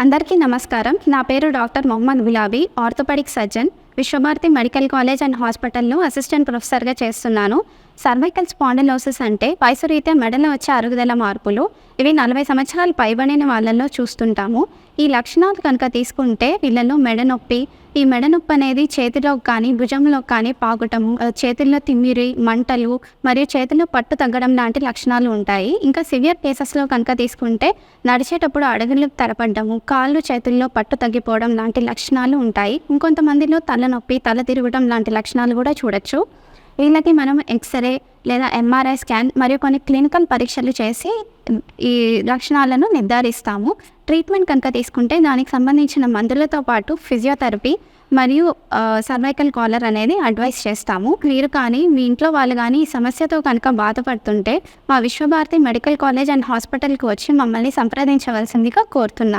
అందరికీ నమస్కారం. నా పేరు doctor Mohammed Gulabi, orthopaedic surgeon, Vishwabharati medical college and హాస్పిటల్లో అసిస్టెంట్ ప్రొఫెసర్గా చేస్తున్నాను. సర్వైకల్ స్పాండిలోసిస్ అంటే వయసు రీత్యా మెడలో వచ్చే అరుగుదల మార్పులు. ఇవి 40 సంవత్సరాలు పైబడిన వాళ్ళల్లో చూస్తుంటాము. ఈ లక్షణాలు కనుక తీసుకుంటే వీళ్ళలో మెడ నొప్పి, ఈ మెడ నొప్పి అనేది చేతిలో కానీ భుజంలో కానీ పాకుటము, చేతుల్లో తిమ్మిరి, మంటలు మరియు చేతిలో పట్టు తగ్గడం లాంటి లక్షణాలు ఉంటాయి. ఇంకా సివియర్ కేసెస్లో కనుక తీసుకుంటే నడిచేటప్పుడు అడుగులు తడపడము, కాళ్ళు చేతుల్లో పట్టు తగ్గిపోవడం లాంటి లక్షణాలు ఉంటాయి. ఇంకొంతమందిలో తలనొప్పి, తల తిరగడం లాంటి లక్షణాలు కూడా చూడొచ్చు. వీళ్ళకి మనం ఎక్స్రే లేదా ఎంఆర్ఐ స్కాన్ మరియు కొన్ని క్లినికల్ పరీక్షలు చేసి ఈ లక్షణాలను నిర్ధారిస్తాము. ట్రీట్మెంట్ కనుక తీసుకుంటే దానికి సంబంధించిన మందులతో పాటు ఫిజియోథెరపీ మరియు సర్వైకల్ కాలర్ అనేది అడ్వైస్ చేస్తాము. మీరు కానీ మీ ఇంట్లో వాళ్ళు కానీ ఈ సమస్యతో కనుక బాధపడుతుంటే మా విశ్వభారతి మెడికల్ కాలేజ్ అండ్ హాస్పిటల్కి వచ్చి మమ్మల్ని సంప్రదించవలసిందిగా కోరుతున్నాను.